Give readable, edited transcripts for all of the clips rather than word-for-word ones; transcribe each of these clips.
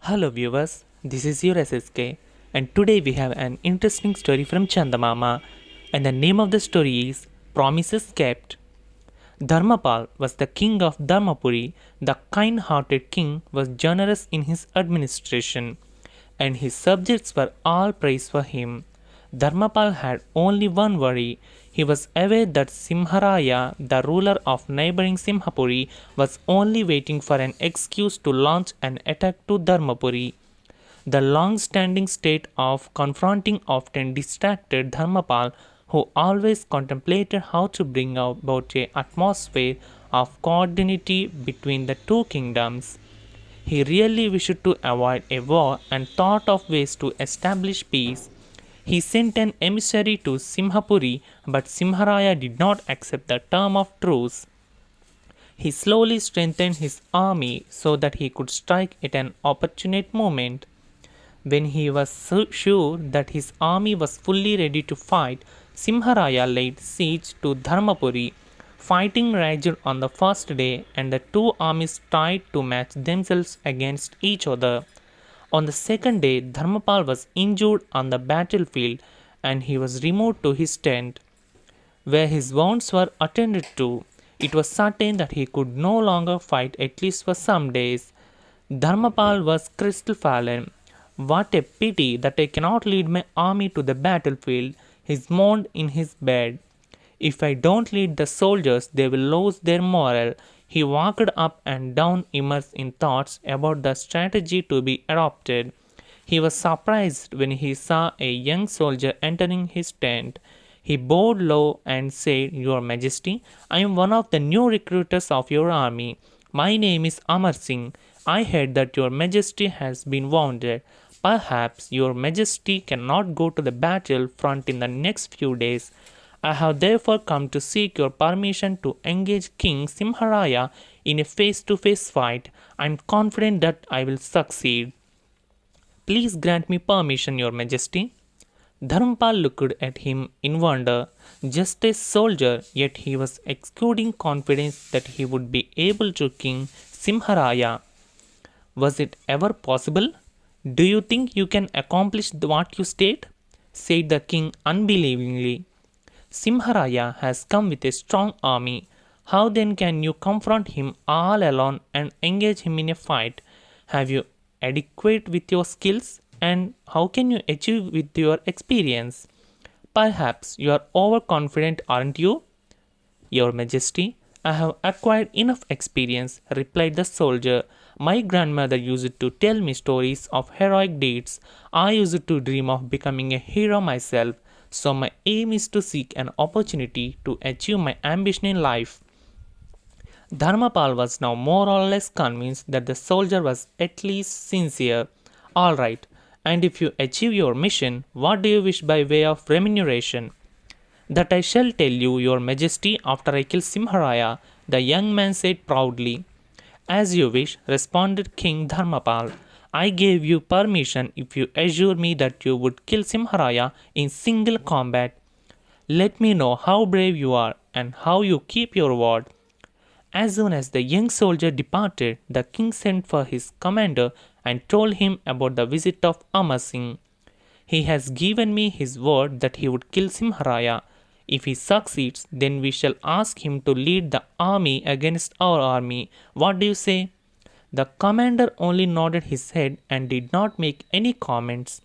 Hello viewers, this is your SSK and today we have an interesting story from Chandamama and the name of the story is Promises Kept. Dharmapal was the king of Dharmapuri. The kind-hearted king was generous in his administration and his subjects were all praised for him. Dharmapal had only one worry. He was aware that Simharaya, the ruler of neighboring Simhapuri, was only waiting for an excuse to launch an attack to Dharmapuri. The long-standing state of confronting often distracted Dharmapal, who always contemplated how to bring about an atmosphere of cordiality between the two kingdoms. He really wished to avoid a war and thought of ways to establish peace. He sent an emissary to Simhapuri, but Simharaya did not accept the term of truce. He slowly strengthened his army so that he could strike at an opportune moment. When he was sure that his army was fully ready to fight, Simharaya laid siege to Dharmapuri. Fighting raged on the first day, and the two armies tried to match themselves against each other. On the second day, Dharmapal was injured on the battlefield and he was removed to his tent, where his wounds were attended to. It was certain that he could no longer fight at least for some days. Dharmapal was crestfallen. What a pity that I cannot lead my army to the battlefield, he moaned in his bed. If I don't lead the soldiers, they will lose their morale. He walked up and down, immersed in thoughts about the strategy to be adopted. He was surprised when he saw a young soldier entering his tent. He bowed low and said, "Your Majesty, I am one of the new recruiters of your army. My name is Amar Singh. I heard that your Majesty has been wounded. Perhaps your Majesty cannot go to the battle front in the next few days. I have therefore come to seek your permission to engage King Simharaya in a face-to-face fight. I am confident that I will succeed. Please grant me permission, your Majesty." Dharmapal looked at him in wonder. Just a soldier, yet he was exuding confidence that he would be able to King Simharaya. "Was it ever possible? Do you think you can accomplish what you state?" said the king unbelievingly. "Simharaya has come with a strong army. How then can you confront him all alone and engage him in a fight? Have you adequate with your skills? And how can you achieve with your experience? Perhaps you are overconfident, aren't you?" "Your Majesty, I have acquired enough experience," replied the soldier. "My grandmother used to tell me stories of heroic deeds. I used to dream of becoming a hero myself. So my aim is to seek an opportunity to achieve my ambition in life." Dharmapal was now more or less convinced that the soldier was at least sincere. "All right, and if you achieve your mission, what do you wish by way of remuneration?" "That I shall tell you, your Majesty, after I kill Simharaya," the young man said proudly. "As you wish," responded King Dharmapal. "I gave you permission if you assure me that you would kill Simharaya in single combat. Let me know how brave you are and how you keep your word." As soon as the young soldier departed, the king sent for his commander and told him about the visit of Amar Singh. "He has given me his word that he would kill Simharaya. If he succeeds, then we shall ask him to lead the army against our army. What do you say?" The commander only nodded his head and did not make any comments.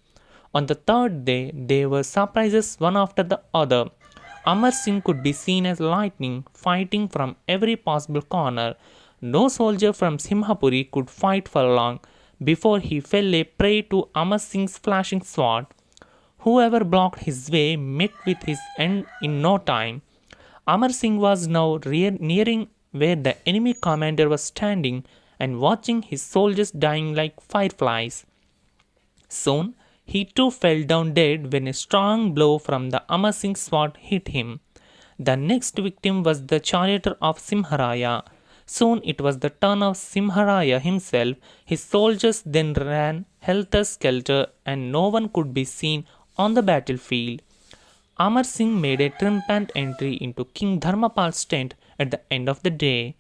On the third day, there were surprises one after the other. Amar Singh could be seen as lightning, fighting from every possible corner. No soldier from Simhapuri could fight for long before he fell a prey to Amar Singh's flashing sword. Whoever blocked his way met with his end in no time. Amar Singh was now nearing where the enemy commander was standing and watching his soldiers dying like fireflies. Soon, he too fell down dead when a strong blow from the Amar Singh sword hit him. The next victim was the charioteer of Simharaya. Soon it was the turn of Simharaya himself. His soldiers then ran helter-skelter and no one could be seen on the battlefield. Amar Singh made a triumphant entry into King Dharmapal's tent at the end of the day.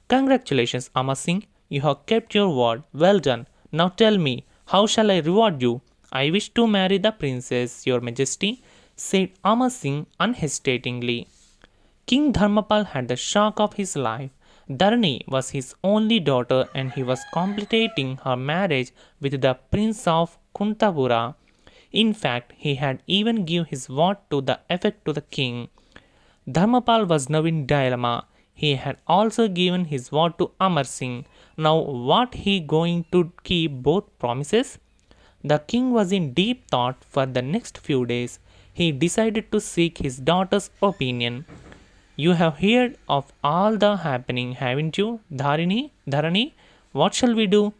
"Congratulations, Amar Singh, you have kept your word. Well done. Now tell me, How shall I reward you? I wish to marry the princess, your majesty, said Amar Singh unhesitatingly. King Dharmapal had the shock of his life. Dharani was his only daughter and he was completing her marriage with the prince of Kuntapura. In fact, he had even given his word to the effect to the king. Dharmapal was now in dilemma. He had also given his word to Amar Singh. Now, what he going to keep both promises? The king was in deep thought for the next few days. He decided to seek his daughter's opinion. You have heard of all the happening, haven't you, Dharani? What shall we do?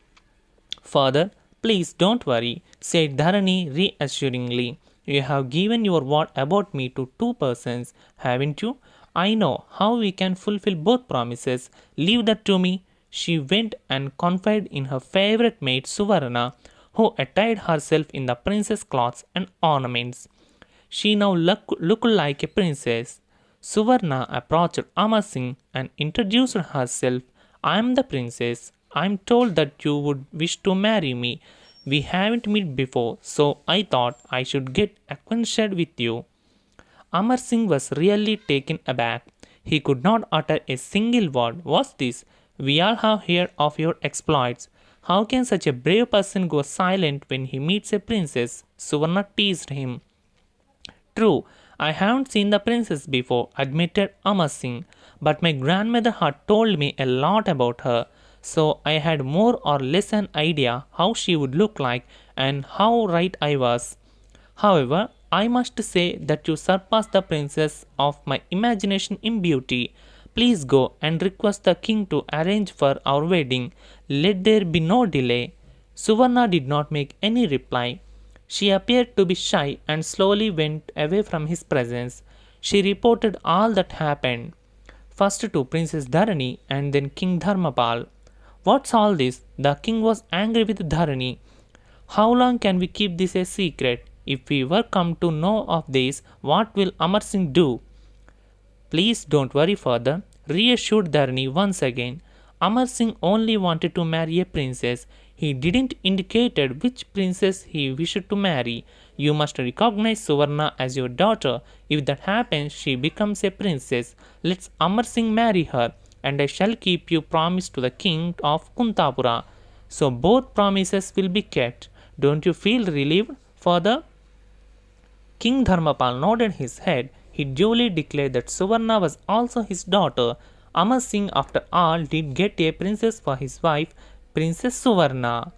Father, please don't worry, said Dharani reassuringly. You have given your word about me to two persons, haven't you? I know how we can fulfill both promises. Leave that to me. She went and confided in her favorite maid Suvarna, who attired herself in the princess clothes and ornaments. She now looked like a princess. Suvarna approached Amar Singh and introduced herself. I am the princess. I am told that you would wish to marry me. We haven't met before, so I thought I should get acquainted with you. Amar Singh was really taken aback. He could not utter a single word. What's this? We all have heard of your exploits. How can such a brave person go silent when he meets a princess? Suvarna teased him. True, I haven't seen the princess before, admitted Amar Singh, but my grandmother had told me a lot about her, so I had more or less an idea how she would look like and how right I was. However, I must say that you surpass the princess of my imagination in beauty. Please go and request the king to arrange for our wedding. Let there be no delay. Suvarna did not make any reply. She appeared to be shy and slowly went away from his presence. She reported all that happened, first to Princess Dharani and then King Dharmapal. What's all this? The king was angry with Dharani. How long can we keep this a secret? If we were come to know of this, what will Amar Singh do? Please don't worry further, reassured Dharani once again. Amar Singh only wanted to marry a princess. He didn't indicate which princess he wished to marry. You must recognize Suvarna as your daughter. If that happens, she becomes a princess. Let Amar Singh marry her, and I shall keep your promise to the king of Kuntapura. So both promises will be kept. Don't you feel relieved, father? King Dharmapal nodded his head. He duly declared that Suvarna was also his daughter. Amar Singh, after all, did get a princess for his wife, Princess Suvarna.